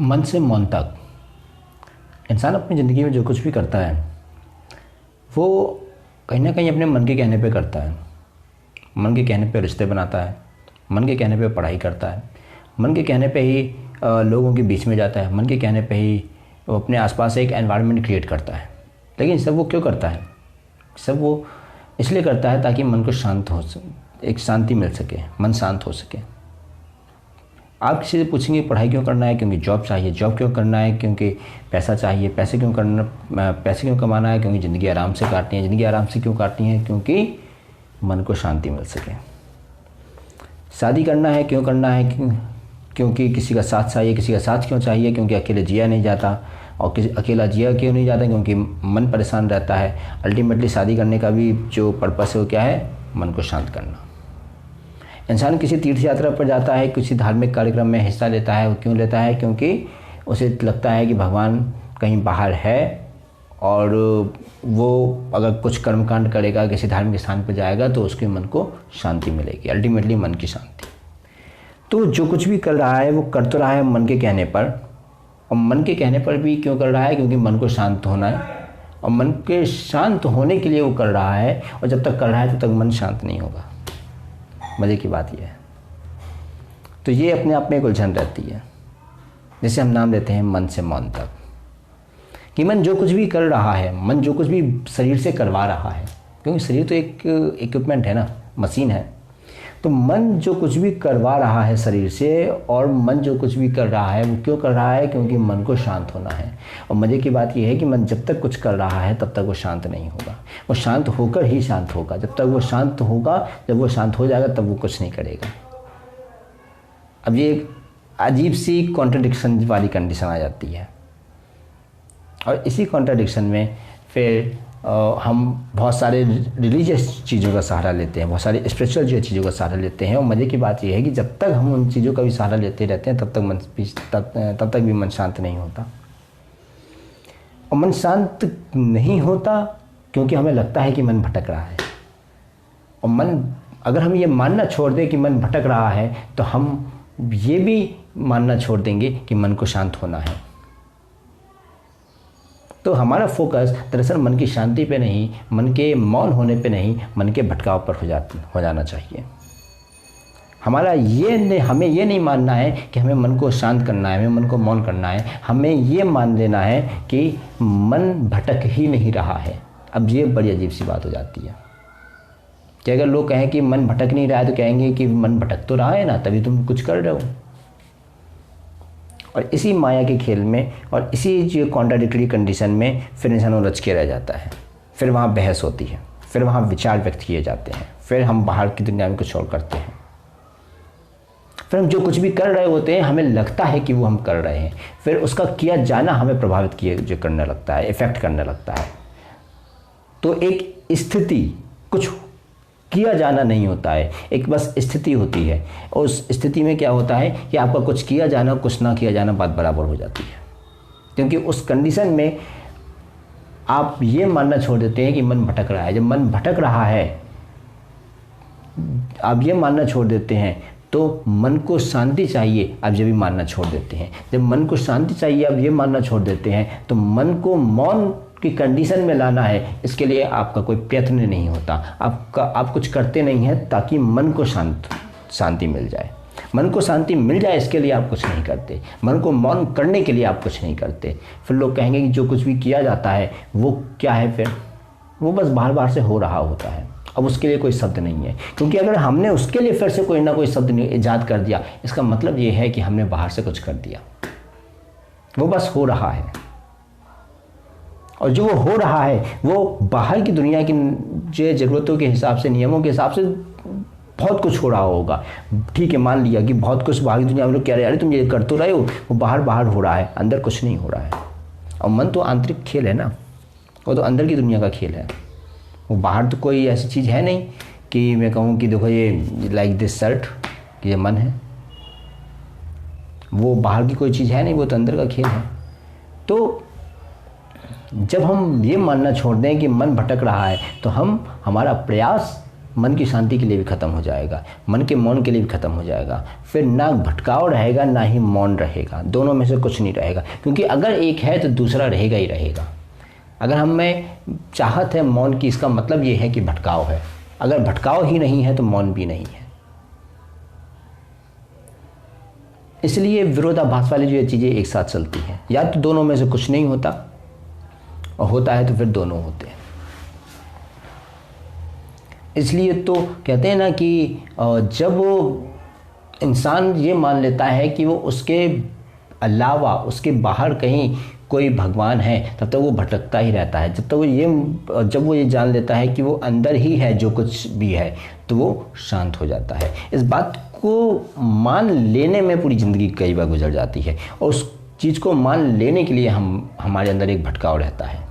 मन से मौन तक इंसान अपनी ज़िंदगी में जो कुछ भी करता है वो कहीं ना कहीं अपने मन के कहने पे करता है। मन के कहने पे रिश्ते बनाता है, मन के कहने पे पढ़ाई करता है, मन के कहने पे ही लोगों के बीच में जाता है, मन के कहने पे ही वो अपने आसपास एक एनवायरनमेंट क्रिएट करता है। लेकिन सब वो क्यों करता है? सब वो इसलिए करता है ताकि मन को शांत हो, एक शांति मिल सके, मन शांत हो सके। आप किसी से पूछेंगे पढ़ाई क्यों करना है? क्योंकि जॉब चाहिए। जॉब क्यों करना है? क्योंकि पैसा चाहिए। पैसे क्यों कमाना है? क्योंकि ज़िंदगी आराम से काटनी है। ज़िंदगी आराम से क्यों काटनी है? क्योंकि मन को शांति मिल सके। शादी करना है क्यों करना है? क्योंकि किसी का साथ चाहिए। किसी का साथ क्यों चाहिए? क्योंकि अकेले जिया नहीं जाता। और अकेला जिया क्यों नहीं जाता? क्योंकि मन परेशान रहता है। अल्टीमेटली शादी करने का भी जो पर्पस है वो क्या है? मन को शांत करना। इंसान किसी तीर्थ यात्रा पर जाता है, किसी धार्मिक कार्यक्रम में हिस्सा लेता है। वो क्यों लेता है? क्योंकि उसे लगता है कि भगवान कहीं बाहर है और वो अगर कुछ कर्मकांड करेगा, किसी धार्मिक स्थान पर जाएगा तो उसके मन को शांति मिलेगी। अल्टीमेटली मन की शांति। तो जो कुछ भी कर रहा है वो कर तो रहा है मन के कहने पर। और मन के कहने पर भी क्यों कर रहा है? क्योंकि मन को शांत होना है। और मन के शांत होने के लिए वो कर रहा है। और जब तक कर रहा है तब तक मन शांत नहीं होगा। मज़े की बात यह है। तो ये अपने आप में एक उलझन रहती है, जिसे हम नाम देते हैं मन से मौन तक। कि मन जो कुछ भी कर रहा है, मन जो कुछ भी शरीर से करवा रहा है, क्योंकि शरीर तो एक इक्विपमेंट है ना, मशीन है। तो मन जो कुछ भी करवा रहा है शरीर से, और मन जो कुछ भी कर रहा है वो क्यों कर रहा है? क्योंकि मन को शांत होना है। और मज़े की बात यह है कि मन जब तक कुछ कर रहा है तब तक वो शांत नहीं होगा। वो शांत होकर ही शांत होगा। जब तक वो शांत होगा, जब वो शांत हो जाएगा तब वो कुछ नहीं करेगा। अब ये एक अजीब सी कॉन्ट्रडिक्शन वाली कंडीशन आ जाती है। और इसी कॉन्ट्रडिक्शन में फिर हम बहुत सारे रिलीजियस चीज़ों का सहारा लेते हैं, बहुत सारे स्पिरिचुअल जो चीज़ों का सहारा लेते हैं। और मज़े की बात यह है कि जब तक हम उन चीज़ों का भी सहारा लेते रहते हैं तब तक भी मन शांत नहीं होता। और मन शांत नहीं होता क्योंकि हमें लगता है कि मन भटक रहा है। और मन, अगर हम ये मानना छोड़ दें कि मन भटक रहा है तो हम ये भी मानना छोड़ देंगे कि मन को शांत होना है। तो हमारा फोकस दरअसल मन की शांति पे नहीं, मन के मौन होने पे नहीं, मन के भटकाव पर हो जाना चाहिए। हमें ये नहीं मानना है कि हमें मन को शांत करना है, हमें मन को मौन करना है। हमें ये मान लेना है कि मन भटक ही नहीं रहा है। अब ये बड़ी अजीब सी बात हो जाती है कि अगर लोग कहें कि मन भटक नहीं रहा है तो कहेंगे कि मन भटक तो रहा है ना, तभी तुम कुछ कर रहे हो। और इसी माया के खेल में और इसी जो कॉन्ट्राडिक्टरी कंडीशन में फिर इंसान उलझ के रह जाता है। फिर वहाँ बहस होती है, फिर वहाँ विचार व्यक्त किए जाते हैं, फिर हम बाहर की दुनिया में कुछ और करते हैं। फिर हम जो कुछ भी कर रहे होते हैं हमें लगता है कि वो हम कर रहे हैं, फिर उसका किया जाना हमें प्रभावित किए करने लगता है, इफ़ेक्ट करने लगता है। तो एक स्थिति, कुछ किया जाना नहीं होता है, एक बस स्थिति होती है। और उस स्थिति में क्या होता है कि आपका कुछ किया जाना, कुछ ना किया जाना बात बराबर हो जाती है। क्योंकि उस कंडीशन में आप ये मानना छोड़ देते हैं कि मन भटक रहा है। जब मन भटक रहा है आप ये मानना छोड़ देते हैं तो मन को शांति चाहिए, आप ये भी मानना छोड़ देते हैं। जब मन को शांति चाहिए आप ये मानना छोड़ देते हैं तो मन को मौन की कंडीशन में लाना है, इसके लिए आपका कोई प्रयत्न नहीं होता। आप कुछ करते नहीं हैं ताकि मन को शांति मिल जाए। मन को शांति मिल जाए इसके लिए आप कुछ नहीं करते। मन को मौन करने के लिए आप कुछ नहीं करते। फिर लोग कहेंगे कि जो कुछ भी किया जाता है वो क्या है? फिर वो बस बार से हो रहा होता है। अब उसके लिए कोई शब्द नहीं है, क्योंकि अगर हमने उसके लिए फिर से कोई ना कोई शब्द ईजाद कर दिया, इसका मतलब ये है कि हमने बाहर से कुछ कर दिया। वो बस हो रहा है। और जो वो हो रहा है वो बाहर की दुनिया की जो ज़रूरतों के हिसाब से, नियमों के हिसाब से बहुत कुछ हो रहा होगा। ठीक है, मान लिया कि बहुत कुछ बाहर की दुनिया में लोग कह रहे हैं अरे तुम ये कर तो रहे हो, वो बाहर हो रहा है, अंदर कुछ नहीं हो रहा है। और मन तो आंतरिक खेल है ना, वो तो अंदर की दुनिया का खेल है। वो बाहर तो कोई ऐसी चीज़ है नहीं कि मैं कहूँ कि देखो ये लाइक दिस शर्ट, कि ये मन है। वो बाहर की कोई चीज़ है नहीं, वो तो अंदर का खेल है। तो जब हम ये मानना छोड़ दें कि मन भटक रहा है तो हमारा प्रयास मन की शांति के लिए भी ख़त्म हो जाएगा, मन के मौन के लिए भी ख़त्म हो जाएगा। फिर ना भटकाव रहेगा ना ही मौन रहेगा, दोनों में से कुछ नहीं रहेगा। क्योंकि अगर एक है तो दूसरा रहेगा ही रहेगा। अगर हम में चाहत है मौन की, इसका मतलब ये है कि भटकाव है। अगर भटकाव ही नहीं है तो मौन भी नहीं है। इसलिए विरोधाभास वाली जो ये चीज़ें एक साथ चलती हैं, या तो दोनों में से कुछ नहीं होता, और होता है तो फिर दोनों होते हैं। इसलिए तो कहते हैं ना कि जब वो इंसान ये मान लेता है कि वो उसके अलावा, उसके बाहर कहीं कोई भगवान है, तब तक वो भटकता ही रहता है। जब वो ये जान लेता है कि वो अंदर ही है जो कुछ भी है, तो वो शांत हो जाता है। इस बात को मान लेने में पूरी ज़िंदगी कई बार गुजर जाती है, और उस चीज़ को मान लेने के लिए हमारे अंदर एक भटकाव रहता है।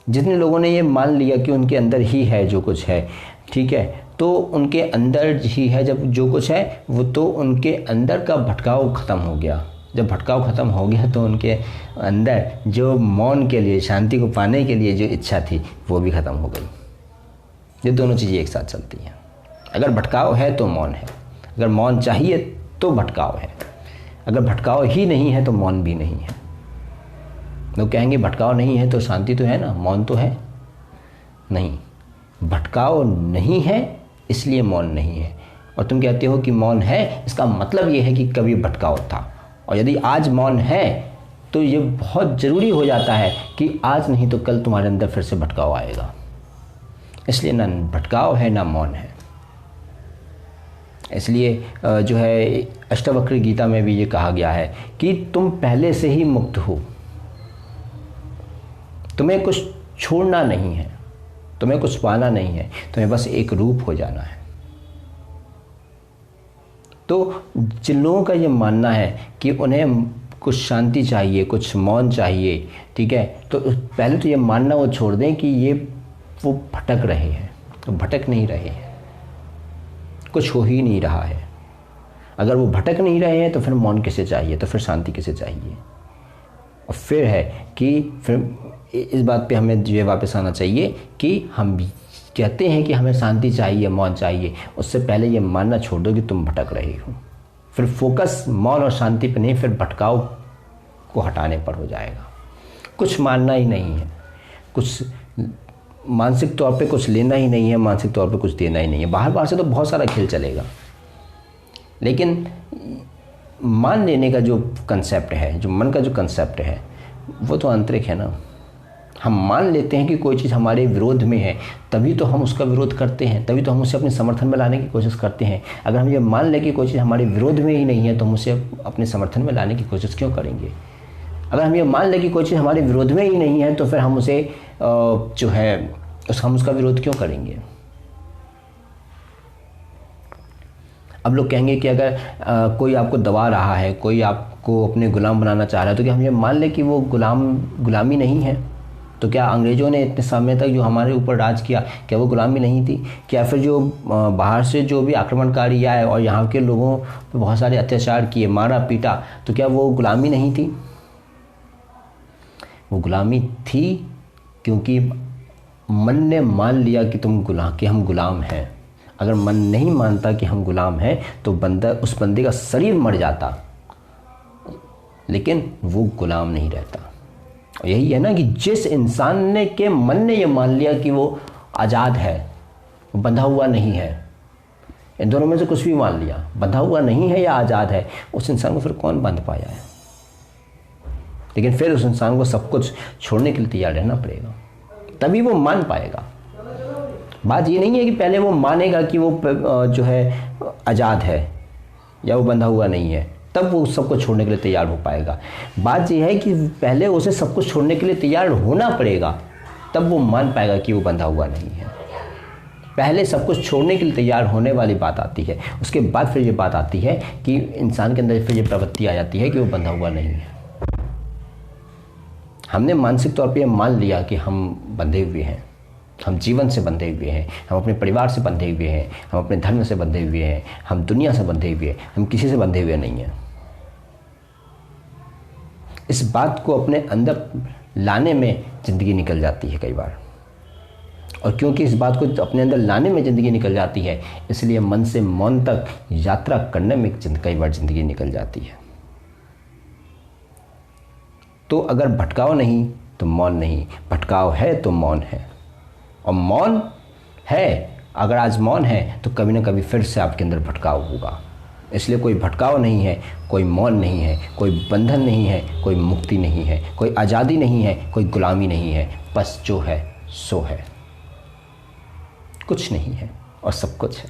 जितने लोगों ने ये मान लिया कि उनके अंदर ही है जो कुछ है, ठीक है, तो उनके अंदर ही है जब जो कुछ है, वो तो उनके अंदर का भटकाव ख़त्म हो गया। जब भटकाव ख़त्म हो गया तो उनके अंदर जो मौन के लिए, शांति को पाने के लिए जो इच्छा थी, वो भी ख़त्म हो गई। ये दोनों चीज़ें एक साथ चलती हैं। अगर भटकाव है तो मौन है, अगर मौन चाहिए तो भटकाव है, अगर भटकाव ही नहीं है तो मौन भी नहीं है। लोग कहेंगे भटकाव नहीं है तो शांति तो है ना, मौन तो है। नहीं, भटकाव नहीं है इसलिए मौन नहीं है। और तुम कहते हो कि मौन है, इसका मतलब ये है कि कभी भटकाव था। और यदि आज मौन है तो ये बहुत ज़रूरी हो जाता है कि आज नहीं तो कल तुम्हारे अंदर फिर से भटकाव आएगा। इसलिए ना भटकाव है ना मौन है। इसलिए जो है अष्टावक्र गीता में भी ये कहा गया है कि तुम पहले से ही मुक्त हो, तुम्हें कुछ छोड़ना नहीं है, तुम्हें कुछ पाना नहीं है, तुम्हें बस एक रूप हो जाना है। तो जिन लोगों का ये मानना है कि उन्हें कुछ शांति चाहिए, कुछ मौन चाहिए, ठीक है, तो पहले तो ये मानना वो छोड़ दें कि वो भटक रहे हैं। तो भटक नहीं रहे हैं, कुछ हो ही नहीं रहा है। अगर वो भटक नहीं रहे हैं तो फिर मौन किसे चाहिए, तो फिर शांति किसे चाहिए। और फिर है कि फिर इस बात पे हमें जो वापस आना चाहिए कि हम कहते हैं कि हमें शांति चाहिए, मौन चाहिए, उससे पहले ये मानना छोड़ दो कि तुम भटक रहे हो। फिर फोकस मौन और शांति पर नहीं, फिर भटकाव को हटाने पर हो जाएगा। कुछ मानना ही नहीं है, कुछ मानसिक तौर पे कुछ लेना ही नहीं है, मानसिक तौर पे कुछ देना ही नहीं है। बाहर से तो बहुत सारा खेल चलेगा, लेकिन मान लेने का जो कंसेप्ट है, जो मन का जो कंसेप्ट है, वो तो आंतरिक है ना। हम मान लेते हैं कि कोई चीज़ हमारे विरोध में है, तभी तो हम उसका विरोध करते हैं, तभी तो हम उसे अपने समर्थन में लाने की कोशिश करते हैं। अगर हम ये मान लें कि कोई चीज़ हमारे विरोध में ही नहीं है, तो हम उसे अपने समर्थन में लाने की कोशिश क्यों करेंगे? अगर हम ये मान लें कि कोई चीज़ हमारे विरोध में ही नहीं है, तो फिर हम उसे जो है हम उसका विरोध क्यों करेंगे? अब लोग कहेंगे कि अगर कोई आपको दबा रहा है, कोई आपको अपने गुलाम बनाना चाह रहा है, तो क्या हम ये मान लें कि वो गुलामी नहीं है? तो क्या अंग्रेज़ों ने इतने समय तक जो हमारे ऊपर राज किया, क्या वो गुलामी नहीं थी? क्या फिर जो बाहर से जो भी आक्रमणकारी आए और यहाँ के लोगों पर बहुत सारे अत्याचार किए, मारा पीटा, तो क्या वो गुलामी नहीं थी? वो गुलामी थी क्योंकि मन ने मान लिया कि हम गुलाम हैं। अगर मन नहीं मानता कि हम गुलाम हैं तो उस बंदे का शरीर मर जाता, लेकिन वो गुलाम नहीं रहता। और यही है ना कि जिस इंसान के मन ने ये मान लिया कि वो आज़ाद है, वो बंधा हुआ नहीं है, इन दोनों में से कुछ भी मान लिया, बंधा हुआ नहीं है या आज़ाद है, उस इंसान को फिर कौन बांध पाया है? लेकिन फिर उस इंसान को सब कुछ छोड़ने के लिए तैयार रहना पड़ेगा, तभी वो मान पाएगा। बात ये नहीं है कि पहले वो मानेगा कि वो जो है आज़ाद है या वो बंधा हुआ नहीं है, तब वो सब कुछ छोड़ने के लिए तैयार हो पाएगा। बात ये है कि पहले उसे सब कुछ छोड़ने के लिए तैयार होना पड़ेगा, तब वो मान पाएगा कि वो बंधा हुआ नहीं है। पहले सब कुछ छोड़ने के लिए तैयार होने वाली बात आती है, उसके बाद फिर ये बात आती है कि इंसान के अंदर फिर ये प्रवृत्ति आ जाती है कि वो बंधा हुआ नहीं है। हमने मानसिक तौर पे ये मान लिया कि हम बंधे हुए हैं, हम जीवन से बंधे हुए हैं, हम अपने परिवार से बंधे हुए हैं, हम अपने धर्म से बंधे हुए हैं, हम दुनिया से बंधे हुए हैं, हम किसी से बंधे हुए नहीं हैं। इस बात को अपने अंदर लाने में ज़िंदगी निकल जाती है कई बार। और क्योंकि इस बात को अपने अंदर लाने में ज़िंदगी निकल जाती है, इसलिए मन से मौन तक यात्रा करने में कई बार ज़िंदगी निकल जाती है। तो अगर भटकाव नहीं तो मौन नहीं, भटकाव है तो मौन है, और मौन है, अगर आज मौन है तो कभी ना कभी फिर से आपके अंदर भटकाव होगा। इसलिए कोई भटकाव नहीं है, कोई मौन नहीं है, कोई बंधन नहीं है, कोई मुक्ति नहीं है, कोई आज़ादी नहीं है, कोई गुलामी नहीं है, बस जो है सो है, कुछ नहीं है और सब कुछ है।